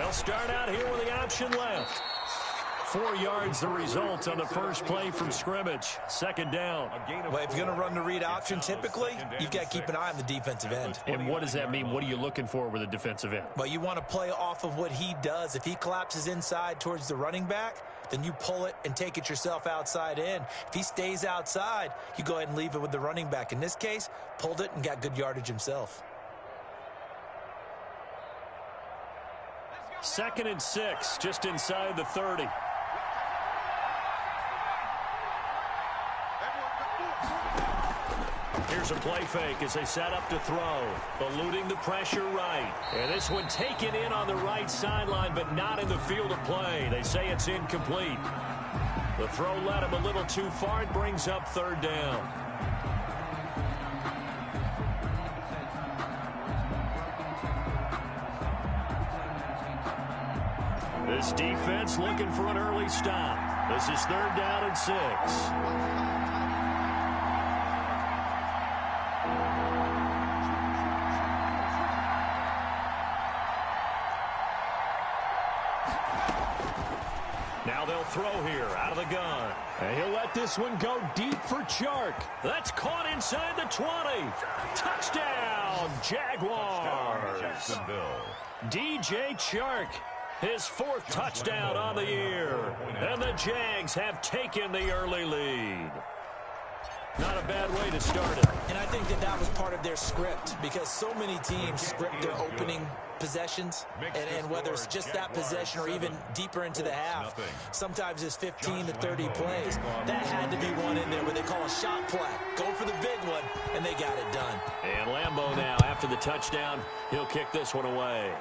They'll start out here with the option left. 4 yards the result on the first play from scrimmage. Second down. Well, if you're going to run the read option, typically, you've got to keep an eye on the defensive end. And what does that mean? What are you looking for with a defensive end? Well, you want to play off of what he does. If he collapses inside towards the running back, then you pull it and take it yourself outside in. If he stays outside, you go ahead and leave it with the running back. In this case, pulled it and got good yardage himself. 2nd and 6, just inside the 30. Here's a play fake as they set up to throw. Eluding the pressure right. And this one taken in on the right sideline, but not in the field of play. They say it's incomplete. The throw led him a little too far. It brings up 3rd down. This defense looking for an early stop. This is 3rd down and 6. Now they'll throw here out of the gun. And he'll let this one go deep for Chark. That's caught inside the 20. Touchdown, Jaguars. DJ Chark. His 4th touchdown on the year. And the Jags have taken the early lead. Not a bad way to start it. And I think that was part of their script, because so many teams script their opening possessions, and whether it's just that possession or even deeper into the half, sometimes it's 15 to 30 plays. That had to be one in there where they call a shot play. Go for the big one, and they got it done. And Lambeau now, after the touchdown, he'll kick this one away.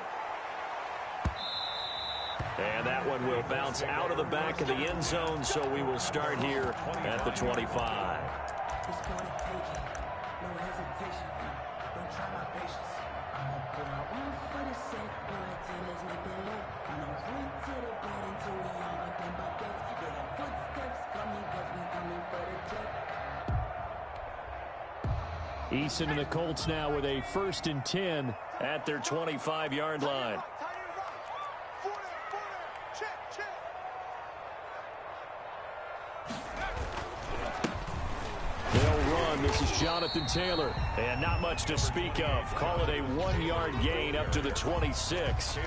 And that one will bounce out of the back of the end zone, so we will start here at the 25. Eason and the Colts now with a 1st and 10 at their 25-yard line. This is Jonathan Taylor, and not much to speak of. Call it a 1-yard gain up to the 26.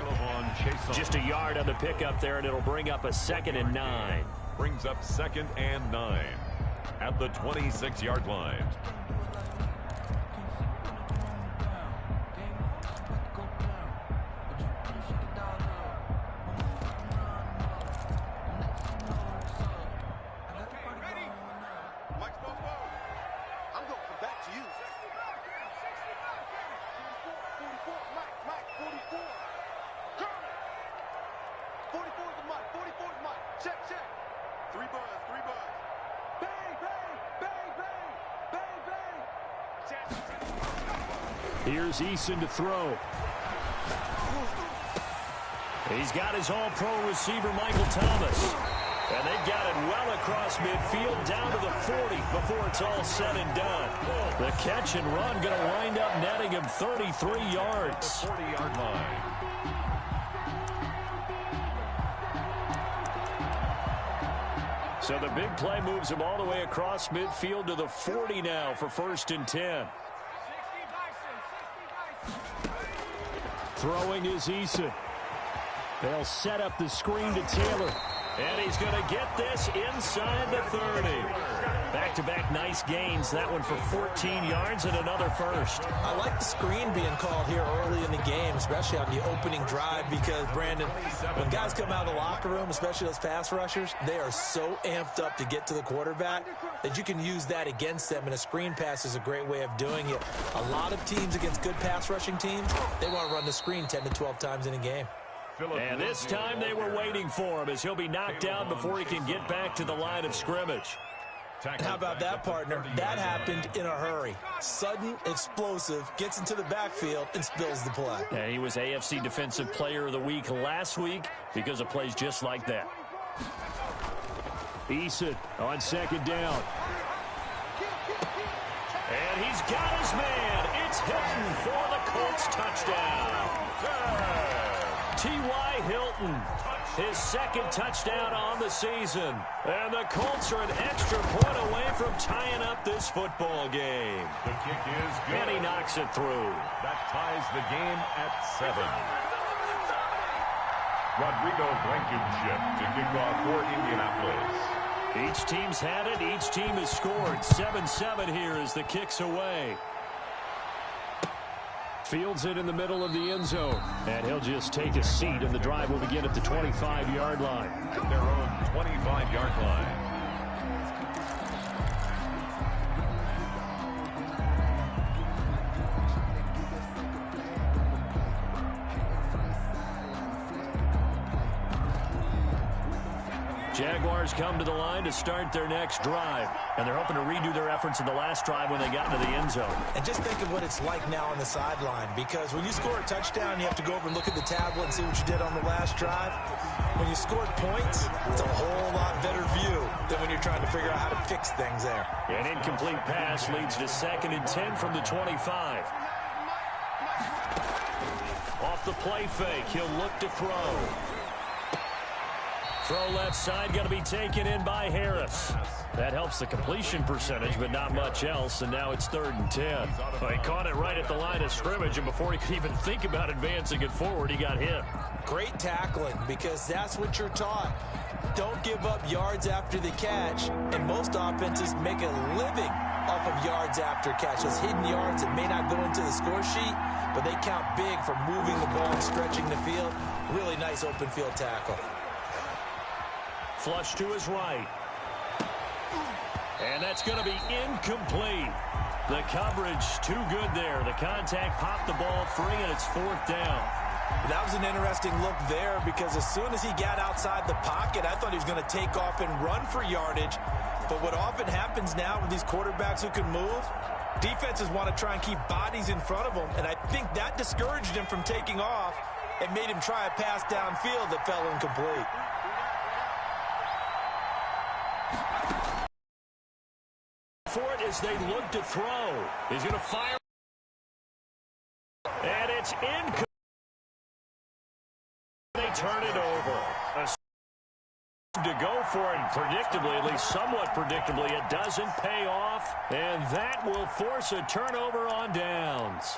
Just a yard on the pickup there, and it'll bring up a 2nd and 9. Brings up 2nd and 9 at the 26-yard line. Here's Eason to throw. He's got his all-pro receiver, Michael Thomas. And they've got it well across midfield down to the 40 before it's all said and done. The catch and run going to wind up netting him 33 yards. The 40-yard line. So the big play moves him all the way across midfield to the 40 now for 1st and 10. Throwing is Eason. They'll set up the screen to Taylor. And he's going to get this inside the 30. Back-to-back nice gains. That one for 14 yards and another first. I like the screen being called here early in the game, especially on the opening drive, because, Brandon, when guys come out of the locker room, especially those pass rushers, they are so amped up to get to the quarterback that you can use that against them, and a screen pass is a great way of doing it. A lot of teams against good pass rushing teams, they want to run the screen 10 to 12 times in a game. And this time they were waiting for him as he'll be knocked down before he can get back to the line of scrimmage. And how about that, partner? That happened in a hurry. Sudden, explosive, gets into the backfield and spills the play. And he was AFC Defensive Player of the Week last week because of plays just like that. Eason on 2nd down. And he's got his man. It's Hilton for the Colts touchdown. T.Y. Hilton, his second touchdown on the season. And the Colts are an extra point away from tying up this football game. The kick is good. And he knocks it through. That ties the game at 7. Rodrigo Blankenship to kick off for Indianapolis. Each team's had it. Each team has scored. 7-7 here as the kick's away. Fields it in the middle of the end zone. And he'll just take a seat, and the drive will begin at the 25-yard line. Their own 25-yard line. Jaguars come to the line to start their next drive. And they're hoping to redo their efforts in the last drive when they got into the end zone. And just think of what it's like now on the sideline, because when you score a touchdown, you have to go over and look at the tablet and see what you did on the last drive. When you scored points, it's a whole lot better view than when you're trying to figure out how to fix things there. An incomplete pass leads to 2nd and 10 from the 25. Off the play fake, he'll look to throw. Throw left side, going to be taken in by Harris. That helps the completion percentage, but not much else, and now it's 3rd and 10. Well, he caught it right at the line of scrimmage, and before he could even think about advancing it forward, he got hit. Great tackling, because that's what you're taught. Don't give up yards after the catch, and most offenses make a living off of yards after catch. Those hidden yards that may not go into the score sheet, but they count big for moving the ball and stretching the field. Really nice open field tackle. Flush to his right. And that's going to be incomplete. The coverage too good there. The contact popped the ball free, and it's 4th down. That was an interesting look there, because as soon as he got outside the pocket, I thought he was going to take off and run for yardage. But what often happens now with these quarterbacks who can move, defenses want to try and keep bodies in front of them, and I think that discouraged him from taking off and made him try a pass downfield that fell incomplete. For it as they look to throw. He's going to fire. And it's incomplete. They turn it over. To go for it, predictably, at least somewhat predictably, it doesn't pay off. And that will force a turnover on downs.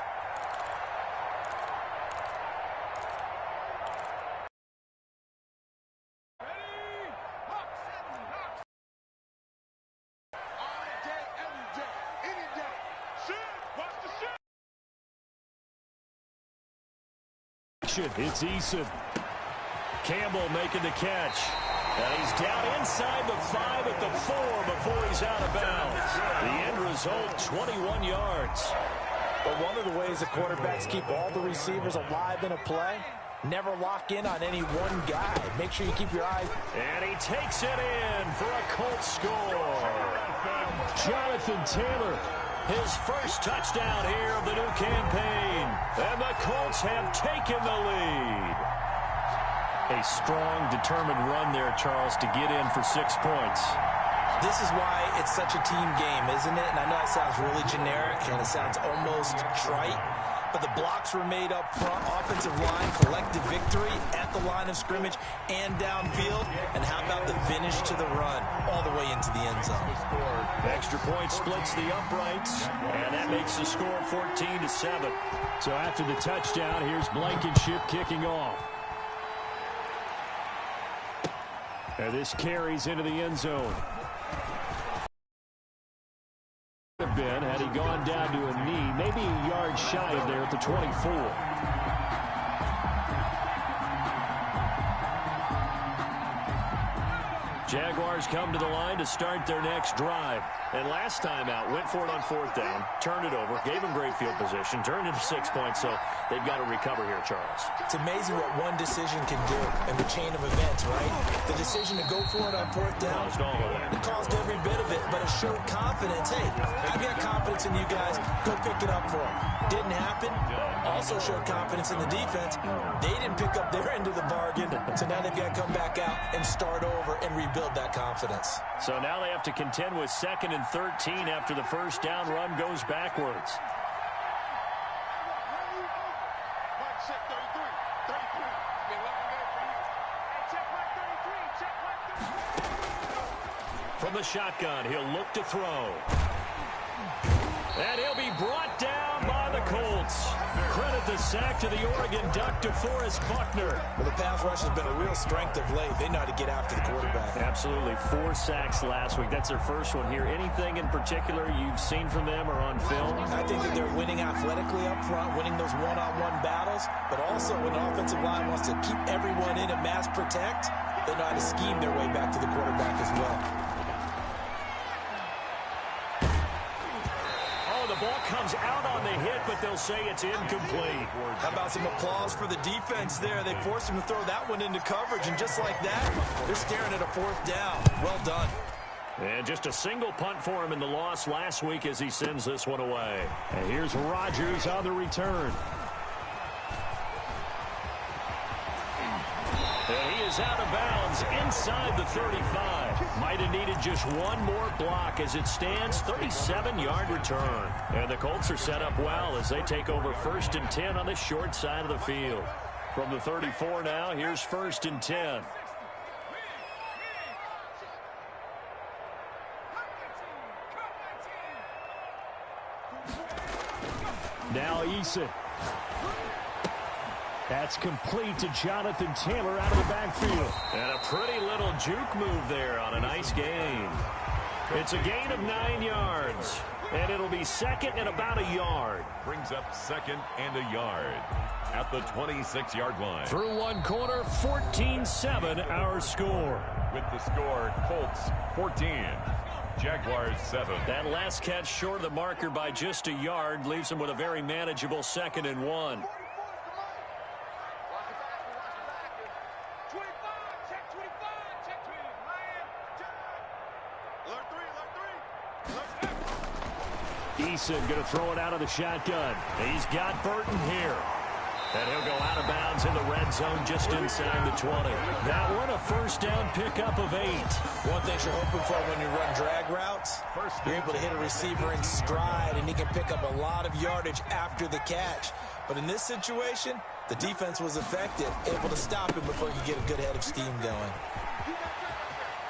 It's Eason. Campbell making the catch. And he's down inside the 5 at the 4 before he's out of bounds. The end result, 21 yards. But one of the ways the quarterbacks keep all the receivers alive in a play, never lock in on any one guy. Make sure you keep your eyes. And he takes it in for a Colts score. Jonathan Taylor, his first touchdown here of the new campaign. And the Colts have taken the lead. A strong, determined run there, Charles, to get in for 6 points. This is why it's such a team game, isn't it? And I know it sounds really generic and it sounds almost trite, but the blocks were made up front. Offensive line, collective victory at the line of scrimmage and downfield. And how about the finish to the run all the way into the end zone? Extra point splits the uprights, and that makes the score 14-7. So after the touchdown, here's Blankenship kicking off. And this carries into the end zone. Have been had he gone down to a knee, maybe a yard shy of there at the 24. Jaguars come to the line to start their next drive. And last time out, went for it on 4th down, turned it over, gave them great field position, turned into 6 points, so they've got to recover here, Charles. It's amazing what one decision can do in the chain of events, right? The decision to go for it on 4th down, Caused all of that. it caused every bit of it, but it showed confidence. Hey, I've got confidence in you guys. Go pick it up for them. Didn't happen. Also showed confidence in the defense. They didn't pick up their end of the bargain, so now they've got to come back out and start over and rebuild that confidence. So now they have to contend with 2nd and 13 after the first down run goes backwards. From the shotgun, he'll look to throw. And he'll be brought down by the Colts. Credit the sack to the Oregon Duck, DeForest Buckner. Well, the pass rush has been a real strength of late. They know how to get after the quarterback. Absolutely. 4 sacks last week. That's their first one here. Anything in particular you've seen from them or on film? I think that they're winning athletically up front, winning those one-on-one battles, but also when the offensive line wants to keep everyone in and mass protect, they know how to scheme their way back to the quarterback as well. The ball comes out on the hit, but they'll say it's incomplete. How about some applause for the defense there? They forced him to throw that one into coverage, and just like that, they're staring at a 4th down. Well done. And just a single punt for him in the loss last week as he sends this one away. And here's Rodgers on the return. And he is out of bounds inside the 35. Might have needed just one more block as it stands, 37-yard return. And the Colts are set up well as they take over 1st and 10 on the short side of the field. From the 34 now, here's 1st and 10. Now Eason. That's complete to Jonathan Taylor out of the backfield. And a pretty little juke move there on a nice gain. It's a gain of 9 yards. And it'll be 2nd and about a yard. Brings up 2nd and a yard at the 26-yard line. Through one quarter, 14-7 our score. With the score, Colts 14. Jaguars 7. That last catch short of the marker by just a yard leaves them with a very manageable 2nd and 1. Eason going to throw it out of the shotgun. He's got Burton here. And he'll go out of bounds in the red zone just inside the 20. That one a 1st down pickup of 8. One thing you're hoping for when you run drag routes, you're able to hit a receiver in stride, and he can pick up a lot of yardage after the catch. But in this situation, the defense was effective, able to stop him before he could get a good head of steam going.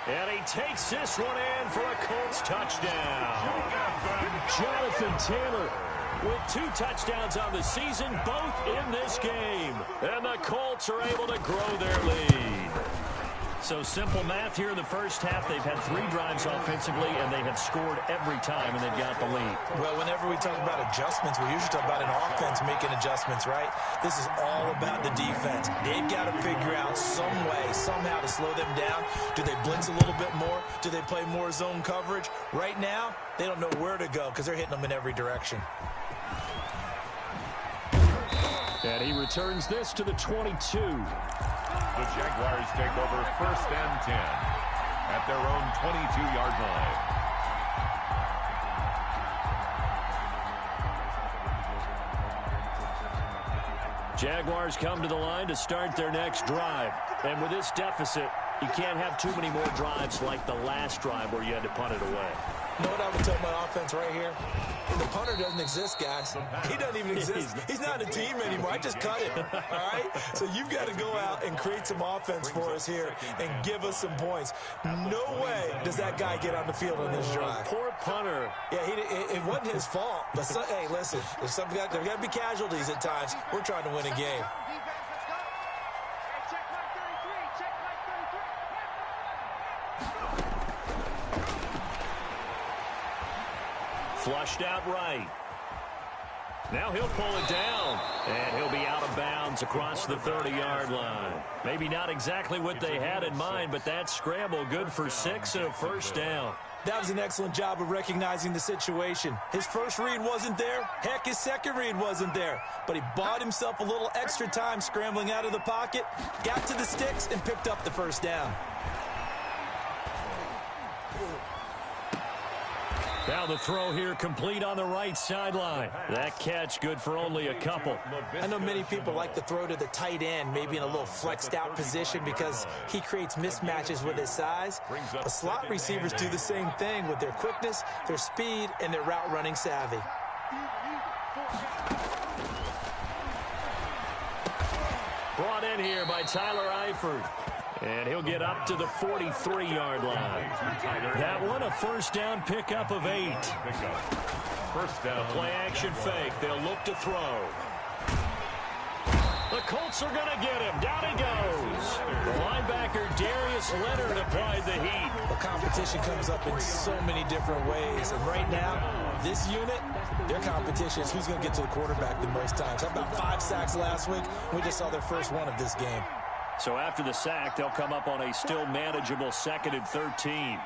And he takes this one in for a Colts touchdown. Jonathan Taylor with 2 touchdowns on the season, both in this game. And the Colts are able to grow their lead. So simple math here in the first half. They've had 3 drives offensively, and they have scored every time, and they've got the lead. Well, whenever we talk about adjustments, we usually talk about an offense making adjustments, right? This is all about the defense. They've got to figure out some way, somehow to slow them down. Do they blitz a little bit more? Do they play more zone coverage? Right now, they don't know where to go because they're hitting them in every direction. And he returns this to the 22. The Jaguars take over 1st and 10 at their own 22-yard line. Jaguars come to the line to start their next drive. And with this deficit, you can't have too many more drives like the last drive where you had to punt it away. You know what I would tell my offense right here? The punter doesn't exist, guys. He doesn't even exist. He's not a team anymore. I just cut him, all right? So you've got to go out and create some offense for us here and give us some points. No way does that guy get on the field on this drive. Poor punter. Yeah, it wasn't his fault. But, hey, listen, there's got to be casualties at times. We're trying to win a game. Flushed out right. Now he'll pull it down, and he'll be out of bounds across the 30-yard line. Maybe not exactly what they had in mind, but that scramble good for 6 and a 1st down. That was an excellent job of recognizing the situation. His first read wasn't there. Heck, his second read wasn't there. But he bought himself a little extra time scrambling out of the pocket, got to the sticks, and picked up the 1st down. Now the throw here complete on the right sideline. That catch good for only a couple. I know many people like to throw to the tight end, maybe in a little flexed out position because he creates mismatches with his size. But slot receivers do the same thing with their quickness, their speed, and their route running savvy. Brought in here by Tyler Eifert. And he'll get up to the 43-yard line. That one, a first down pickup of 8. First down. Play-action fake. They'll look to throw. The Colts are going to get him. Down he goes. The linebacker, Darius Leonard, applied the heat. The competition comes up in so many different ways. And right now, this unit, their competition is who's going to get to the quarterback the most times. How about 5 sacks last week? We just saw their first one of this game. So after the sack, they'll come up on a still manageable 2nd and 13.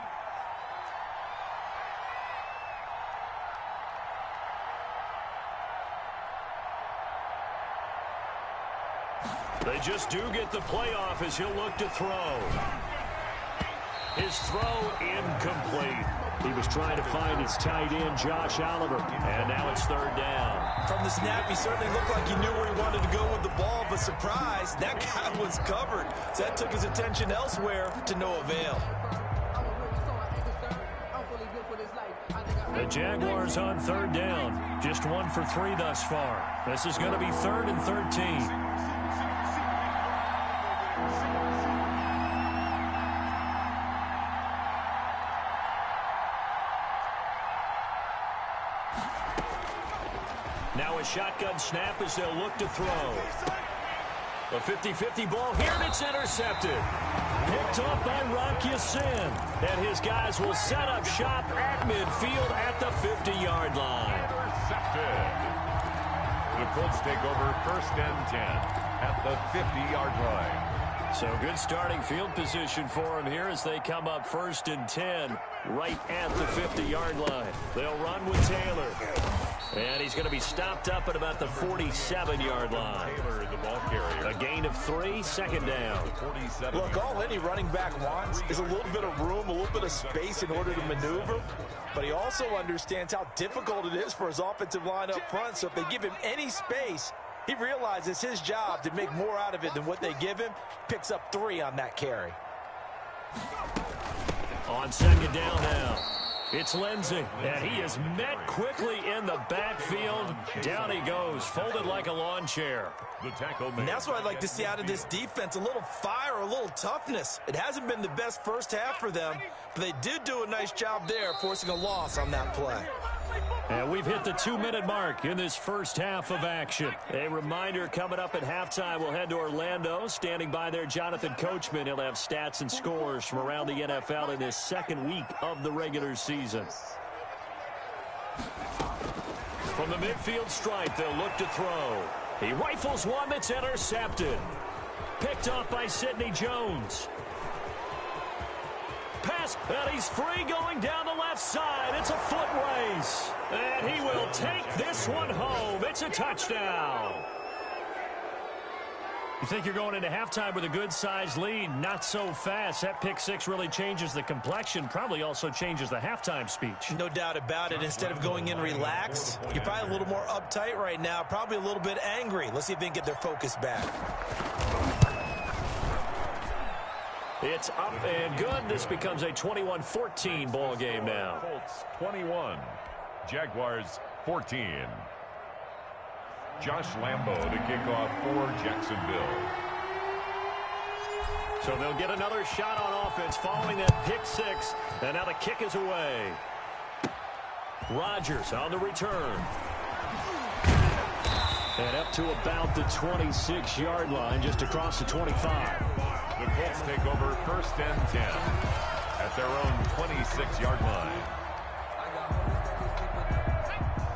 They just do get the playoff as he'll look to throw. His throw incomplete. He was trying to find his tight end, Josh Oliver, and now it's 3rd down. From the snap, he certainly looked like he knew where he wanted to go with the ball, but surprise, that guy was covered. So that took his attention elsewhere to no avail. The Jaguars on 3rd down. Just 1 for 3 thus far. This is going to be 3rd and 13. Now a shotgun snap as they'll look to throw. A 50-50 ball here, and it's intercepted. Picked up by Rocky Sin. And his guys will set up shop at midfield at the 50-yard line. Intercepted. The Colts take over 1st and 10 at the 50-yard line. So good starting field position for him here as they come up 1st and 10 right at the 50-yard line. They'll run with Taylor. And he's going to be stopped up at about the 47-yard line. Taylor, the ball carrier. A gain of 3, 2nd down. Look, all any running back wants is a little bit of room, a little bit of space in order to maneuver. But he also understands how difficult it is for his offensive line up front. So if they give him any space, he realizes his job to make more out of it than what they give him. Picks up 3 on that carry. On 2nd down now. It's Lindsey, and he is met quickly in the backfield. Down he goes, folded like a lawn chair. The tackle And that's what I'd like to see out of this defense, a little fire, a little toughness. It hasn't been the best first half for them, but they did do a nice job there, forcing a loss on that play. And we've hit the 2-minute mark in this first half of action. A reminder coming up at halftime, we'll head to Orlando. Standing by there, Jonathan Coachman. He'll have stats and scores from around the NFL in this 2nd week of the regular season. From the midfield stripe, they'll look to throw. He rifles one that's intercepted. Picked off by Sidney Jones. Pass, and he's free going down the left side. It's a foot race. And he will take this one home. It's a touchdown. You think you're going into halftime with a good-sized lead? Not so fast. That pick 6 really changes the complexion, probably also changes the halftime speech. No doubt about it. Instead of going in relaxed, you're probably a little more uptight right now, probably a little bit angry. Let's see if they can get their focus back. It's up and good. This becomes a 21-14 ball game now. Colts 21, Jaguars 14. Josh Lambo to kick off for Jacksonville. So they'll get another shot on offense following that pick 6. And now the kick is away. Rodgers on the return. And up to about the 26-yard line, just across the 25. The Colts take over 1st and 10 at their own 26-yard line.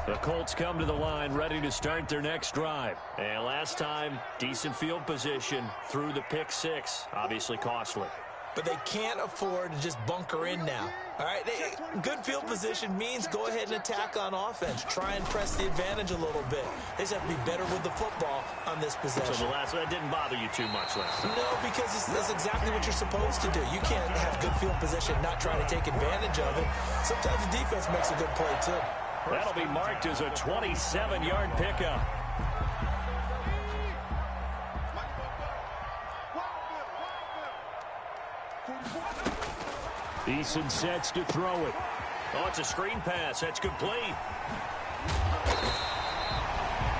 The Colts come to the line ready to start their next drive. And last time, decent field position through the pick 6. Obviously costly. But they can't afford to just bunker in now. All right, good field position means go ahead and attack on offense. Try and press the advantage a little bit. They just have to be better with the football on this possession. So the last one, that didn't bother you too much last time? No, because that's exactly what you're supposed to do. You can't have good field position, not try to take advantage of it. Sometimes the defense makes a good play, too. That'll be marked as a 27-yard pickup. Eason sets to throw it. Oh, it's a screen pass. That's complete.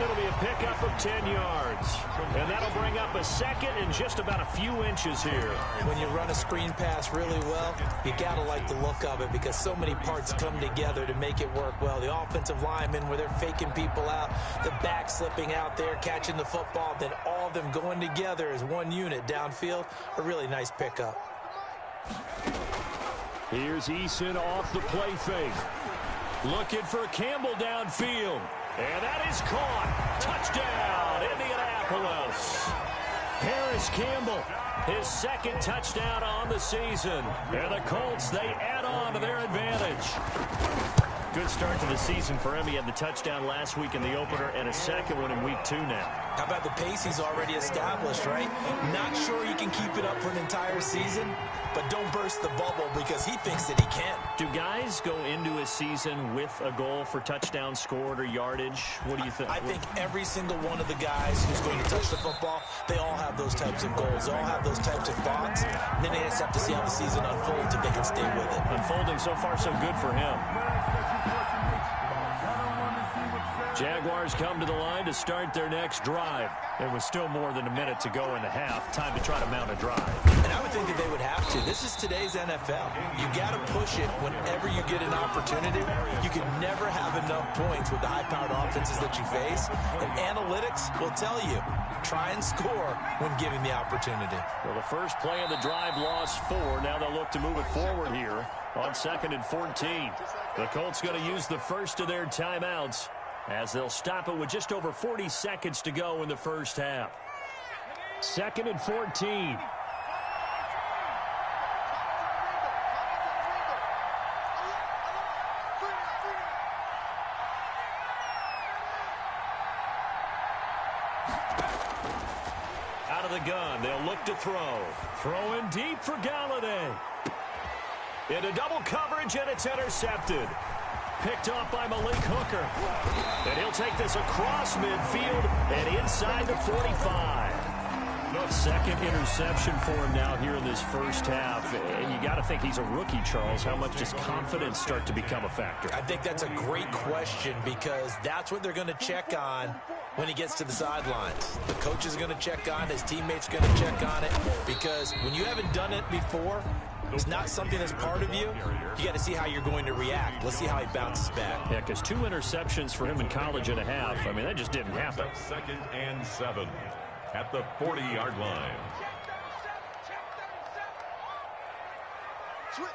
It'll be a pickup of 10 yards. And that'll bring up a second and just about a few inches here. When you run a screen pass really well, you got to like the look of it because so many parts come together to make it work well. The offensive linemen, where they're faking people out, the back slipping out there, catching the football, then all of them going together as one unit downfield. A really nice pickup. Here's Eason off the play fake. Looking for Campbell downfield. And that is caught. Touchdown, Indianapolis. Harris Campbell, his second touchdown on the season. And the Colts, they add on to their advantage. Good start to the season for him. He had the touchdown last week in the opener and a second one in week 2 now. How about the pace he's already established, right? Not sure he can keep it up for an entire season, but don't burst the bubble because he thinks that he can. Do guys go into a season with a goal for touchdown scored or yardage? What do you think? I think every single one of the guys who's going to touch the football, they all have those types of goals. They all have those types of thoughts. And then they just have to see how the season unfolds if they can stay with it. Unfolding so far so good for him. Jaguars come to the line to start their next drive. There was still more than a minute to go in the half. Time to try to mount a drive. And I would think that they would have to. This is today's NFL. You got to push it whenever you get an opportunity. You can never have enough points with the high-powered offenses that you face. And analytics will tell you, try and score when given the opportunity. Well, the first play of the drive lost 4. Now they'll look to move it forward here on 2nd and 14. The Colts going to use the first of their timeouts, as they'll stop it with just over 40 seconds to go in the first half. 2nd and 14. Out of the gun, they'll look to throw. Throwing deep for Galladay. Into double coverage, and it's intercepted. Picked off by Malik Hooker. And he'll take this across midfield and inside the 45. Second interception for him now here in this first half. And you got to think he's a rookie, Charles. How much does confidence start to become a factor? I think that's a great question because that's what they're going to check on when he gets to the sidelines. The coach is going to check on it. His teammates are going to check on it because when you haven't done it before, it's not something that's part of you. You got to see how you're going to react. Let's see how he bounces back. Yeah, because 2 interceptions for him in college and a half. I mean, that just didn't happen. 2nd and 7 at the 40-yard line. Switch.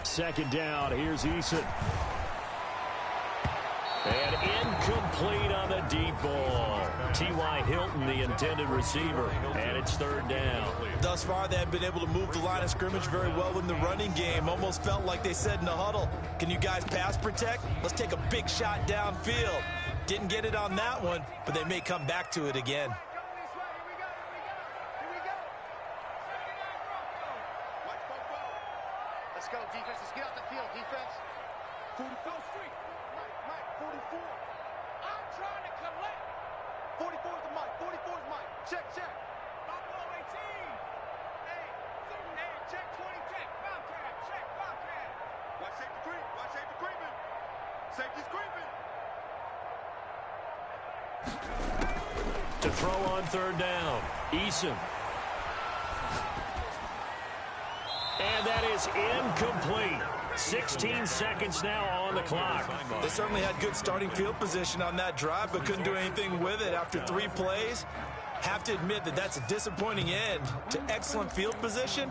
Second down. Here's Eason. And incomplete on the deep ball. T.Y. Hilton, the intended receiver. And it's 3rd down. Thus far, they have been able to move the line of scrimmage very well in the running game. Almost felt like they said in the huddle, can you guys pass protect? Let's take a big shot downfield. Didn't get it on that one, but they may come back to it again. Let's go, defense. Let's get out the field, defense. 44 Street. Mike, 44. I'm trying to collect. 44 is the mic. 44 is Mike. Check. Buffalo 18. Hey, check 20, check. Bobcat, check. Bobcat. Watch safety creep. Watch safety creeping. Safety's creeping. To throw on 3rd down. Eason. And that is incomplete. 16 seconds now on the clock. They certainly had good starting field position on that drive, but couldn't do anything with it after 3 plays. Have to admit that that's a disappointing end to excellent field position.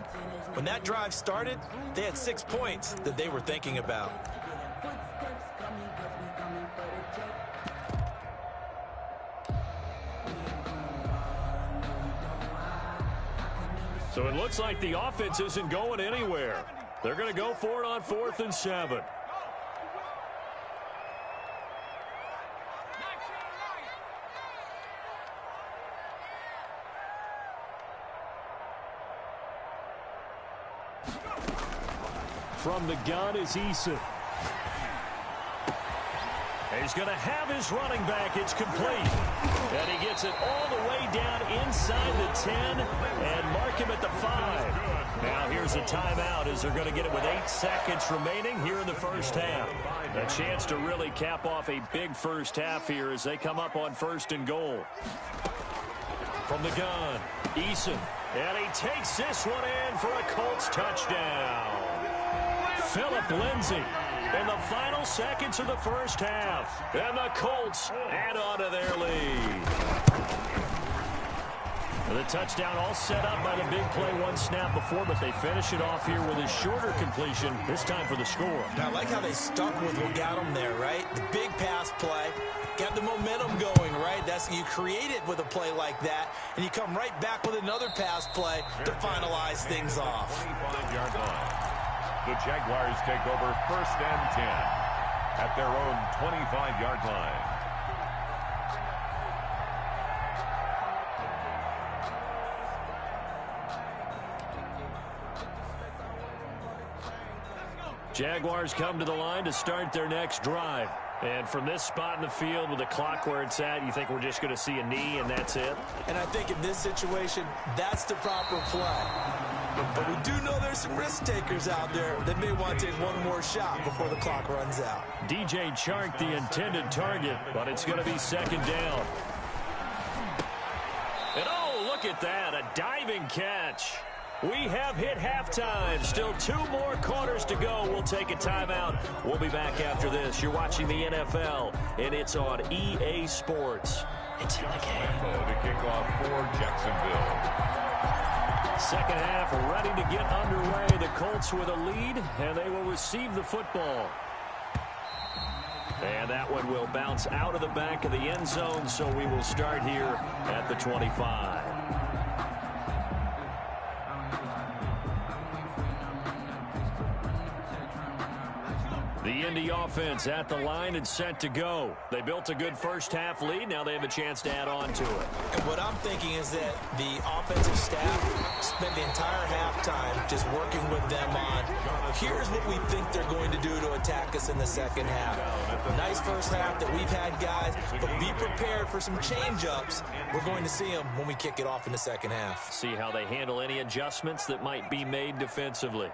When that drive started, they had 6 points that they were thinking about. So it looks like the offense isn't going anywhere. They're going to go for it on 4th and 7. From the gun is Eason. He's going to have his running back. It's complete. And he gets it all the way down inside the 10 and mark him at the 5. Now here's a timeout as they're going to get it with 8 seconds remaining here in the first half. A chance to really cap off a big first half here as they come up on 1st and goal. From the gun, Eason. And he takes this one in for a Colts touchdown. Phillip Lindsay in the final seconds of the first half. And the Colts add on to their lead. The touchdown all set up by the big play one snap before, but they finish it off here with a shorter completion, this time for the score. Now, I like how they stuck with what got them there, right? The big pass play, got the momentum going, right? You create it with a play like that, and you come right back with another pass play to finalize things off. 25-yard line. The Jaguars take over 1st and 10 at their own 25-yard line. Jaguars come to the line to start their next drive. And from this spot in the field with the clock where it's at, you think we're just going to see a knee and that's it? And I think in this situation, that's the proper play. But we do know there's some risk takers out there that may want to take one more shot before the clock runs out. DJ Chark, the intended target, but it's going to be 2nd down. And oh, look at that, a diving catch. We have hit halftime. Still 2 more quarters to go. We'll take a timeout. We'll be back after this. You're watching the NFL, and it's on EA Sports. It's in the game. To kick off for Jacksonville. Second half ready to get underway. The Colts with a lead, and they will receive the football. And that one will bounce out of the back of the end zone, so we will start here at the 25. The Indy offense at the line and set to go. They built a good first half lead. Now they have a chance to add on to it. And what I'm thinking is that the offensive staff spent the entire halftime just working with them on, here's what we think they're going to do to attack us in the second half. Nice first half that we've had, guys, but be prepared for some change-ups. We're going to see them when we kick it off in the second half. See how they handle any adjustments that might be made defensively.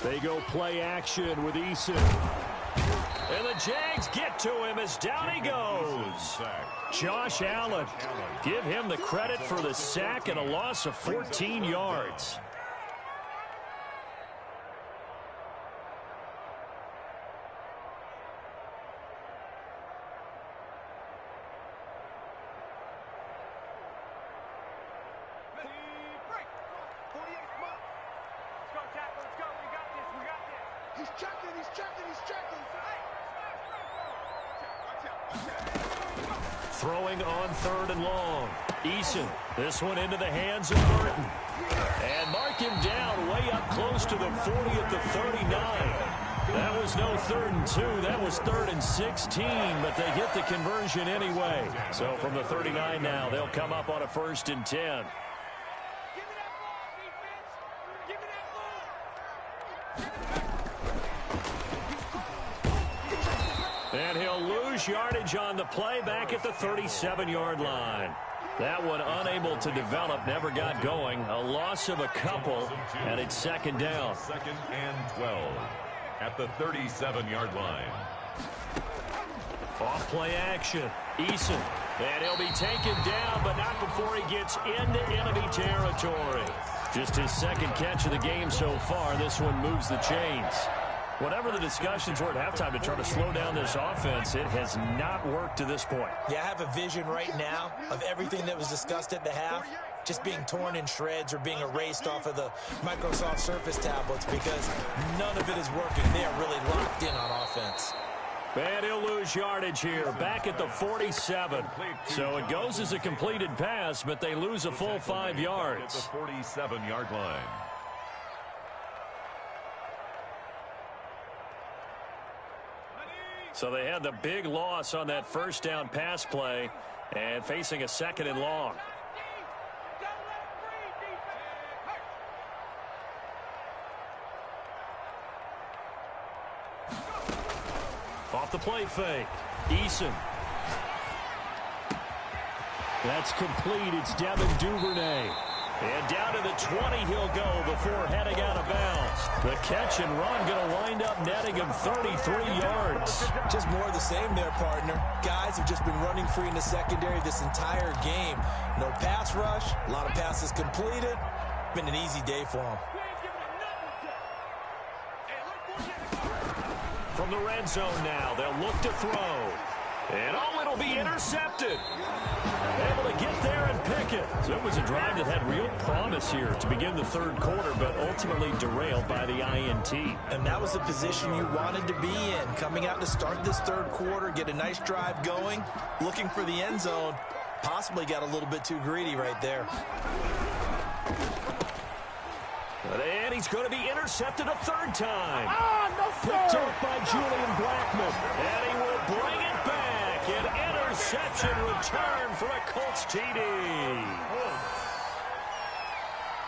They go play action with Eason. And the Jags get to him as down he goes. Josh Allen. Give him the credit for the sack and a loss of 14 yards. Throwing on 3rd and long. Eason, this one into the hands of Burton. And mark him down way up close to the 40 at the 39. That was no 3rd and 2. That was 3rd and 16, but they hit the conversion anyway. So from the 39 now, they'll come up on a 1st and 10. And he'll lose yardage on the play back at the 37-yard line. That one unable to develop, never got going. A loss of a couple, and it's 2nd down. 2nd and 12 at the 37-yard line. Off play action. Eason. And he'll be taken down, but not before he gets into enemy territory. Just his 2nd catch of the game so far. This one moves the chains. Whatever the discussions were at halftime to try to slow down this offense, it has not worked to this point. Yeah, I have a vision right now of everything that was discussed at the half just being torn in shreds or being erased off of the Microsoft Surface tablets because none of it is working. They are really locked in on offense. And he'll lose yardage here, back at the 47. So it goes as a completed pass, but they lose a full 5 yards. At the 47-yard line. So they had the big loss on that 1st down pass play and facing a 2nd and long. Off the play fake. Eason. That's complete. It's Devin Duvernay. And down to the 20 he'll go before heading out of bounds. The catch and run going to wind up netting him 33 yards. Just more of the same there, partner. Guys have just been running free in the secondary this entire game. No pass rush, a lot of passes completed. Been an easy day for them. From the red zone now, they'll look to throw. And it'll be intercepted. Able to get there and pick it. So it was a drive that had real promise here to begin the third quarter, but ultimately derailed by the INT. And that was the position you wanted to be in. Coming out to start this third quarter, get a nice drive going, looking for the end zone. Possibly got a little bit too greedy right there. And he's going to be intercepted a third time. No, Picked up by Julian Blackmon. And he will bring it back. An interception return for a Colts TD.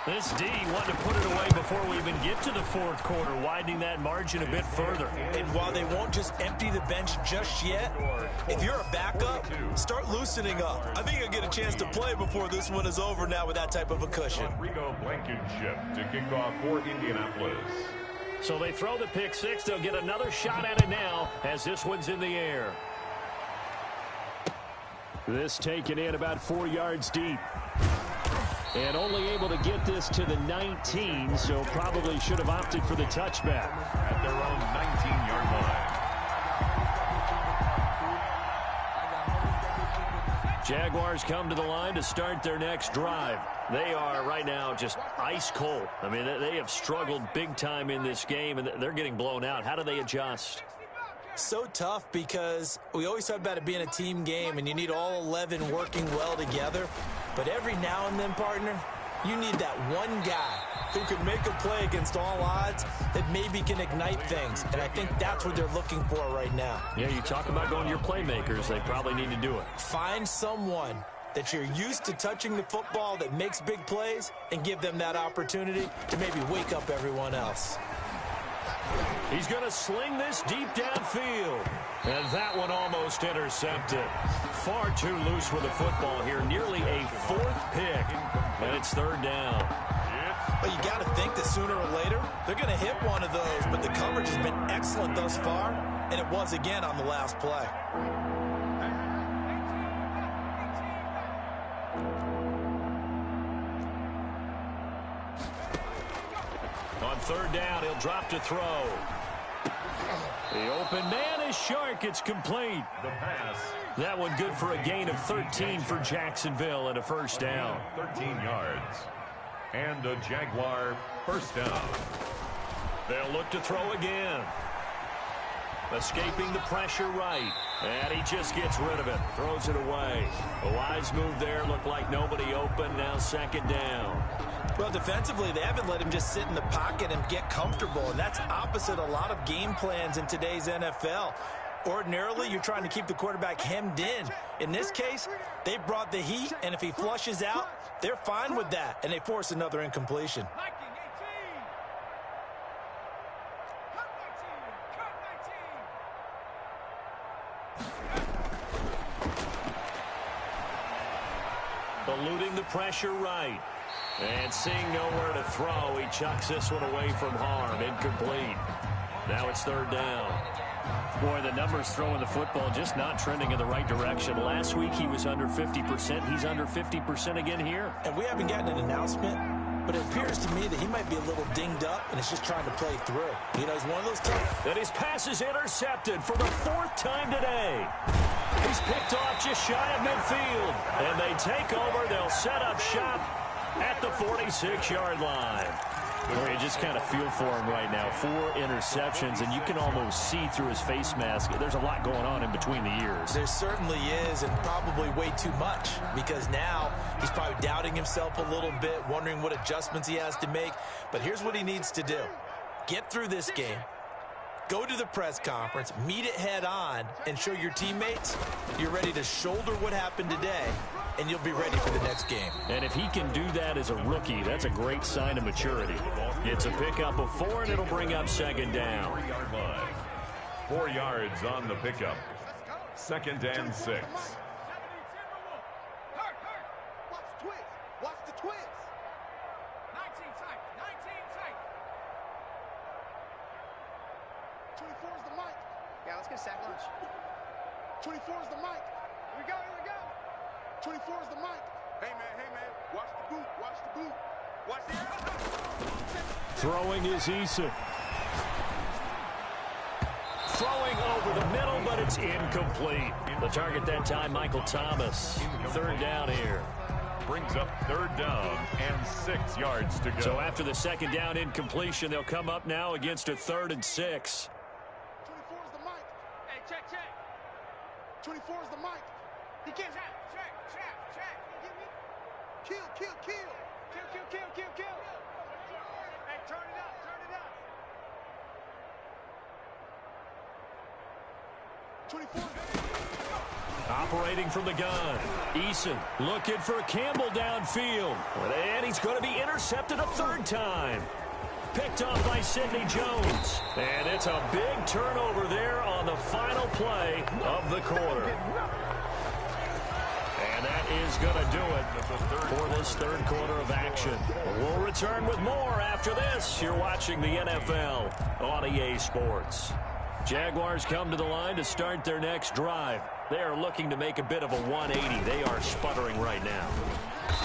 This D wanted to put it away before we even get to the fourth quarter, widening that margin a bit further. And while they won't just empty the bench just yet, if you're a backup, start loosening up. I think you'll get a chance to play before this one is over now with that type of a cushion. Rodrigo Blankenship to kick off for Indianapolis. So they throw the pick six. They'll get another shot at it now as this one's in the air. This taken in about 4 yards deep. And only able to get this to the 19, so probably should have opted for the touchback. At their own 19-yard line. Jaguars come to the line to start their next drive. They are right now just ice cold. I mean, they have struggled big time in this game, and they're getting blown out. How do they adjust? So tough because we always talk about it being a team game, and you need all 11 working well together. But every now and then, partner, you need that one guy who can make a play against all odds that maybe can ignite things. And I think that's what they're looking for right now. Yeah, you talk about going to your playmakers. They probably need to do it. Find someone that you're used to touching the football that makes big plays and give them that opportunity to maybe wake up everyone else. He's going to sling this deep downfield. And that one almost intercepted. Far too loose with the football here. Nearly a fourth pick. And it's third down. Well, you got to think that sooner or later, they're going to hit one of those. But the coverage has been excellent thus far. And it was again on the last play. On third down, he'll drop to throw. The open man is Shark. It's complete. The pass. That one good for a gain of 13 for Jacksonville and a first down. 13 yards. And a Jaguar first down. They'll look to throw again. Escaping the pressure right. And he just gets rid of it. Throws it away. A wise move there. Looked like nobody open. Now second down. Well, defensively, they haven't let him just sit in the pocket and get comfortable, and that's opposite a lot of game plans in today's NFL. Ordinarily, you're trying to keep the quarterback hemmed in. In this case, they brought the heat, and if he flushes out, they're fine with that, and they force another incompletion. Eluding the pressure right. And seeing nowhere to throw, he chucks this one away from harm. Incomplete. Now it's third down. Boy, the numbers throwing the football just not trending in the right direction. Last week he was under 50%. He's under 50% again here. And we haven't gotten an announcement, but it appears to me that he might be a little dinged up and is just trying to play through. You know, he's one of those tough. And his pass is intercepted for the fourth time today. He's picked off just shy of midfield. And they take over. They'll set up shop at the 46-yard line. Where you just kind of feel for him right now. 4 interceptions, and you can almost see through his face mask. There's a lot going on in between the ears. There certainly is, and probably way too much, because now he's probably doubting himself a little bit, wondering what adjustments he has to make. But here's what he needs to do. Get through this game. Go to the press conference, meet it head on, and show your teammates you're ready to shoulder what happened today, and you'll be ready for the next game. And if he can do that as a rookie, that's a great sign of maturity. It's a pickup of 4, and it'll bring up second down. 4 yards on the pickup. 2nd and 6. Watch the twist. Watch the twist. 19 tight. 19 tight. 24 is the mic. Yeah, let's get a sack lunch. 24 is the mic. Here we go. Here we go. 24 is the mic. Hey, man. Watch the boot. Watch the boot. Watch the... Throwing is Eason. Throwing over the middle, but it's incomplete. The target that time, Michael Thomas. 3rd down here. Brings up 3rd down and 6 yards to go. So after the 2nd down incompletion, they'll come up now against a 3rd and 6. 24 is the mic. Hey, check. 24 is the mic. He can't have. Check. You get me? Kill. Kill. Hey, turn it up. Operating from the gun. Eason looking for Campbell downfield. And he's going to be intercepted a 3rd time. Picked off by Sidney Jones. And it's a big turnover there on the final play of the quarter. And that is going to do it for this 3rd quarter of action. We'll return with more after this. You're watching the NFL on EA Sports. Jaguars come to the line to start their next drive. They are looking to make a bit of a 180. They are sputtering right now.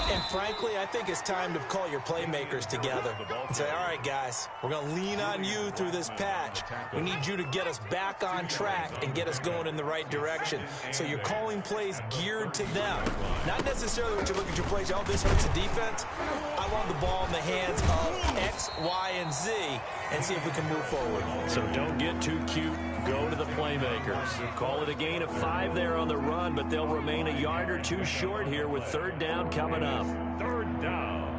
And frankly, I think it's time to call your playmakers together and say, all right, guys, we're going to lean on you through this patch. We need you to get us back on track and get us going in the right direction. So you're calling plays geared to them. Not necessarily what you look at your plays, oh, this hurts the defense. I want the ball in the hands of X, Y, and Z and see if we can move forward. So don't get too cute. Go to the playmakers. Call it a gain of 5 there on the run, but they'll remain a yard or 2 short here with 3rd down coming up. 3rd down.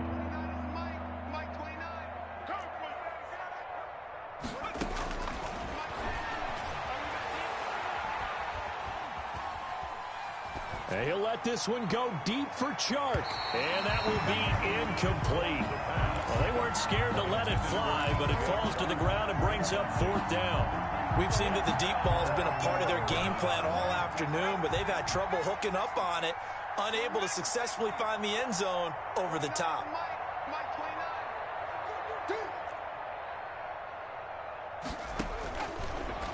And he'll let this one go deep for Chark. And that will be incomplete. Well, they weren't scared to let it fly, but it falls to the ground and brings up 4th down. We've seen that the deep ball has been a part of their game plan all afternoon, but they've had trouble hooking up on it, unable to successfully find the end zone over the top.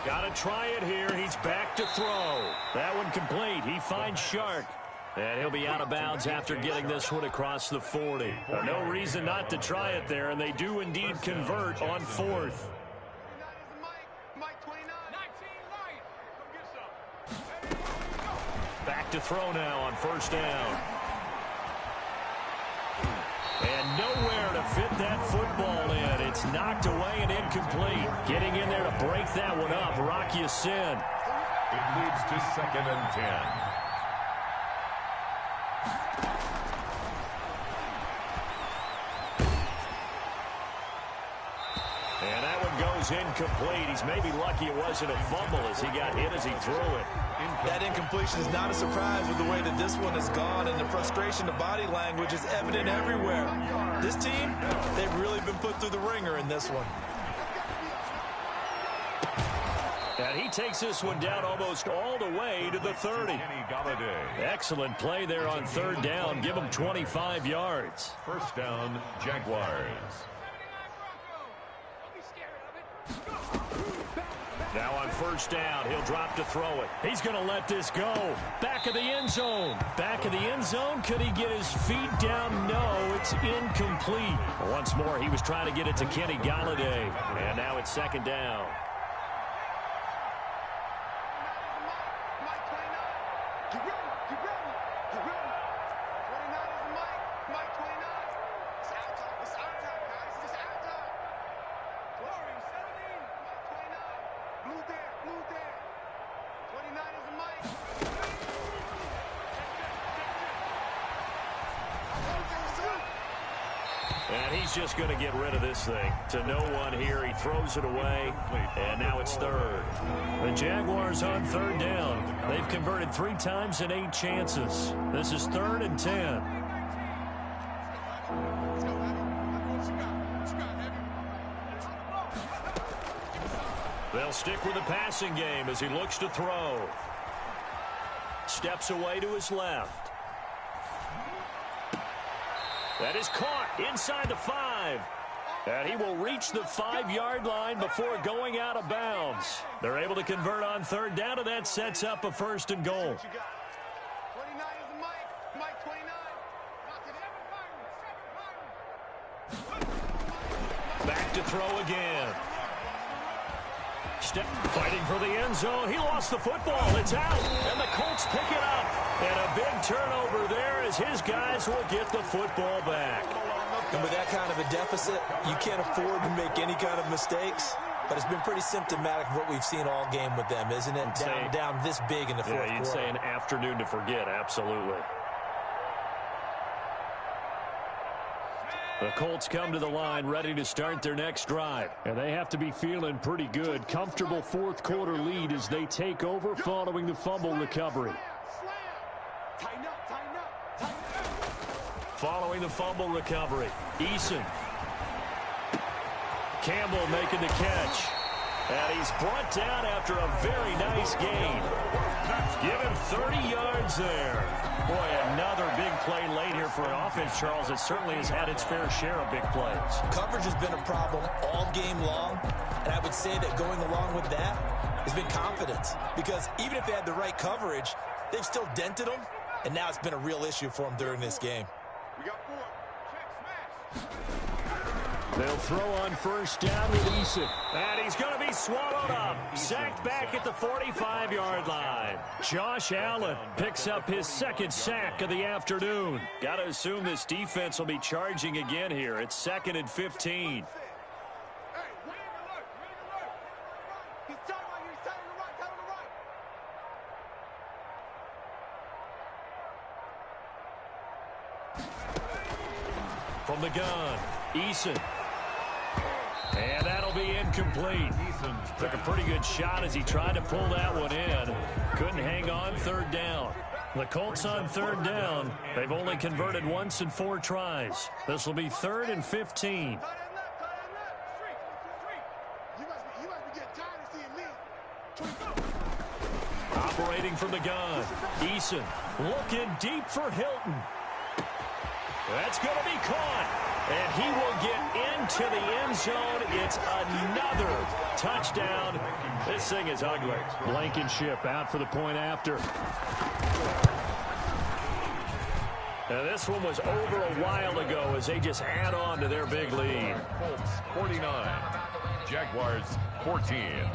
Got to try it here. He's back to throw. That one complete. He finds Shark. And he'll be out of bounds after getting this one across the 40. No reason not to try it there, and they do indeed convert on 4th. Back to throw now on 1st down. And nowhere to fit that football in. It's knocked away and incomplete. Getting in there to break that one up, Rocky Sin. It leads to 2nd and 10. And that one goes incomplete. He's maybe lucky it wasn't a fumble as he got hit as he threw it. That incompletion is not a surprise with the way that this one has gone, and the frustration of body language is evident everywhere. This team, they've really been put through the ringer in this one. And he takes this one down almost all the way to the 30. Excellent play there on 3rd down. Give him 25 yards. 1st down, Jaguars. Now on 1st down, he'll drop to throw it. He's going to let this go. Back of the end zone. Back of the end zone. Could he get his feet down? No, it's incomplete. Once more, he was trying to get it to Kenny Golladay. And now it's 2nd down. And he's just going to get rid of this thing. To no one here. He throws it away. And now it's 3rd. The Jaguars on 3rd down. They've converted 3 times in 8 chances. This is 3rd and 10. They'll stick with the passing game as he looks to throw. Steps away to his left. That is caught inside the 5. And he will reach the 5-yard line before going out of bounds. They're able to convert on third down, and that sets up a 1st and goal. 29 is the Mike 29. Back to throw again. Fighting for the end zone. He lost the football. It's out. And the Colts pick it up. And a big turnover there as his guys will get the football back. And with that kind of a deficit, you can't afford to make any kind of mistakes. But it's been pretty symptomatic of what we've seen all game with them, isn't it? Down this big in the fourth quarter. Yeah, you'd say an afternoon to forget. Absolutely. The Colts come to the line ready to start their next drive. And they have to be feeling pretty good. Comfortable fourth quarter lead as they take over following the fumble recovery. Following the fumble recovery, Eason. Campbell making the catch. And he's brought down after a very nice gain. Give him 30 yards there. Boy, another big play late here for an offense, Charles. It certainly has had its fair share of big plays. Coverage has been a problem all game long. And I would say that going along with that has been confidence. Because even if they had the right coverage, they've still dented them. And now it's been a real issue for them during this game. We got 4. Check smash. They'll throw on first down with Eason. And he's going to be swallowed up. Sacked back at the 45-yard line. Josh Allen picks up his 2nd sack of the afternoon. Got to assume this defense will be charging again here. It's 2nd and 15. From the gun, Eason. And that'll be incomplete. Took a pretty good shot as he tried to pull that one in. Couldn't hang on third down. The Colts on third down. They've only converted once in 4 tries. This will be 3rd and 15. Operating from the gun, Eason looking deep for Hilton. That's going to be caught. And he will get into the end zone. It's another touchdown. This thing is ugly. Blankenship out for the point after. Now this one was over a while ago as they just add on to their big lead. Colts 49, Jaguars 14.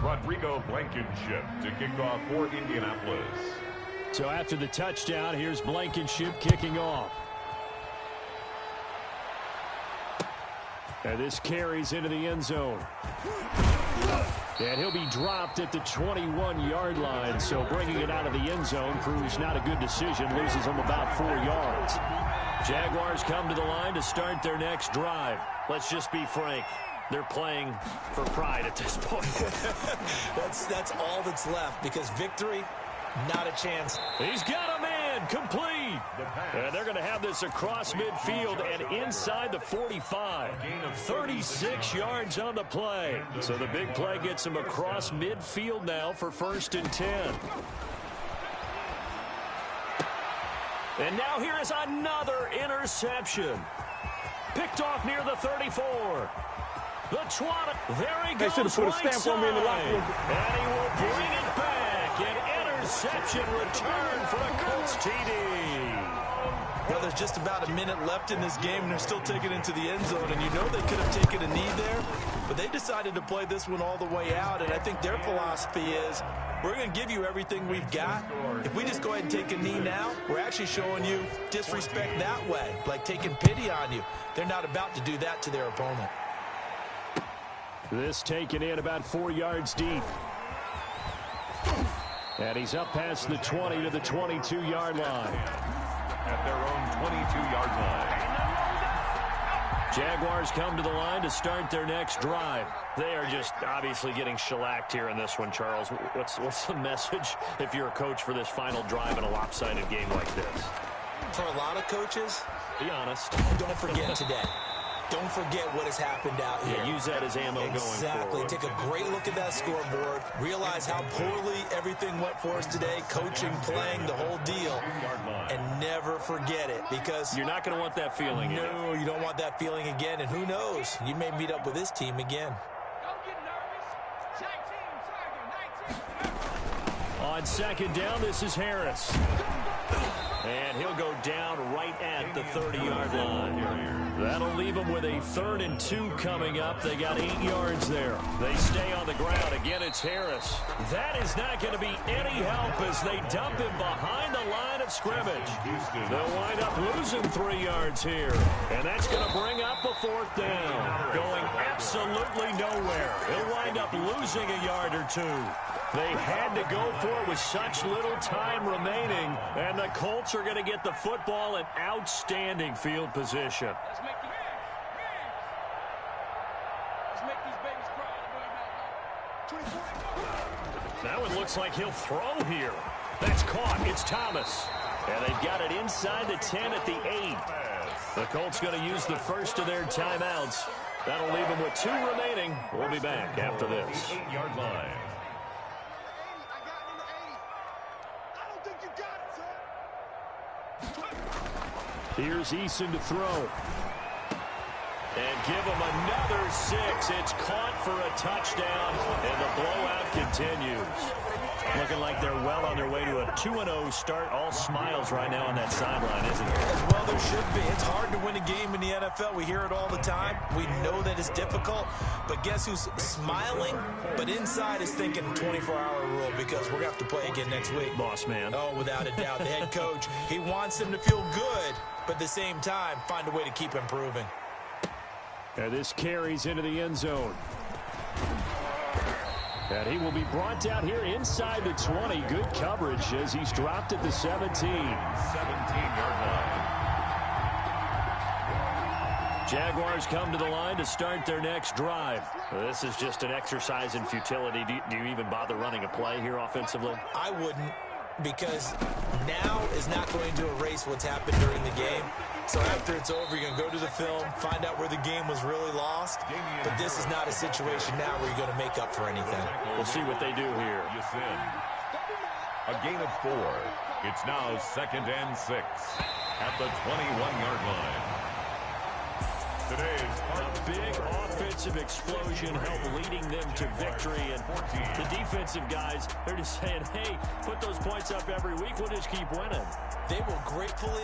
Rodrigo Blankenship to kick off for Indianapolis. So after the touchdown, here's Blankenship kicking off. And this carries into the end zone. And he'll be dropped at the 21-yard line. So bringing it out of the end zone proves not a good decision. Loses him about 4 yards. Jaguars come to the line to start their next drive. Let's just be frank. They're playing for pride at this point. That's all that's left because victory, not a chance. He's got a man complete. And they're going to have this across midfield and inside the 45. 36 yards on the play. So the big play gets him across midfield now for 1st and 10. And now here is another interception. Picked off near the 34. The 20. There he goes. They should have put a stamp on me in the locker room. And he will bring it back. An interception return for a Colts TD. Well, there's just about a minute left in this game, and they're still taking it into the end zone. And you know they could have taken a knee there, but they decided to play this one all the way out. And I think their philosophy is, we're going to give you everything we've got. If we just go ahead and take a knee now, we're actually showing you disrespect that way, like taking pity on you. They're not about to do that to their opponent. This taken in about 4 yards deep. And he's up past the 20 to the 22-yard line. At their own 22-yard line. Jaguars come to the line to start their next drive. They are just obviously getting shellacked here in this one, Charles. What's the message if you're a coach for this final drive in a lopsided game like this? For a lot of coaches, be honest. don't forget today. Don't forget what has happened out here. Yeah, use that as ammo going forward. Exactly. Take a great look at that scoreboard. Realize how poorly everything went for us today. Coaching, playing, the whole deal. And never forget it, because you're not going to want that feeling again. No, you don't want that feeling again. And who knows? You may meet up with this team again. On second down, this is Harris. And he'll go down right at the 30-yard line. That'll leave them with a 3rd and 2 coming up. They got 8 yards there. They stay on the ground. Again, it's Harris. That is not going to be any help as they dump him behind the line of scrimmage. They'll wind up losing 3 yards here. And that's going to bring up a 4th down. Going absolutely nowhere. He'll wind up losing a yard or 2. They had to go for it with such little time remaining, and the Colts are going to get the football in outstanding field position. That one looks like he'll throw here. That's caught. It's Thomas. And they've got it inside the 10 at the 8. The Colts going to use the first of their timeouts. That'll leave them with 2 remaining. We'll be back after this. 8-yard line. Here's Eason to throw. And give him another 6. It's caught for a touchdown, and the blowout continues. Looking like they're well on their way to a 2-0 start. All smiles right now on that sideline, isn't it? Well, there should be. It's hard to win a game in the NFL. We hear it all the time. We know that it's difficult. But guess who's smiling? But inside is thinking 24-hour rule, because we're going to have to play again next week. Boss man. Oh, without a doubt. The head coach, he wants them to feel good, but at the same time, find a way to keep improving. And this carries into the end zone. And he will be brought down here inside the 20. Good coverage as he's dropped at the 17. 17-yard line. Jaguars come to the line to start their next drive. This is just an exercise in futility. Do you even bother running a play here offensively? I wouldn't, because now is not going to erase what's happened during the game. So after it's over, you're going to go to the film, find out where the game was really lost. But this is not a situation now where you're going to make up for anything. We'll see what they do here. A gain of 4. It's now 2nd and 6 at the 21-yard line. Today's a big offensive explosion helped leading them to victory. And the defensive guys, they're just saying, hey, put those points up every week. We'll just keep winning. They will gratefully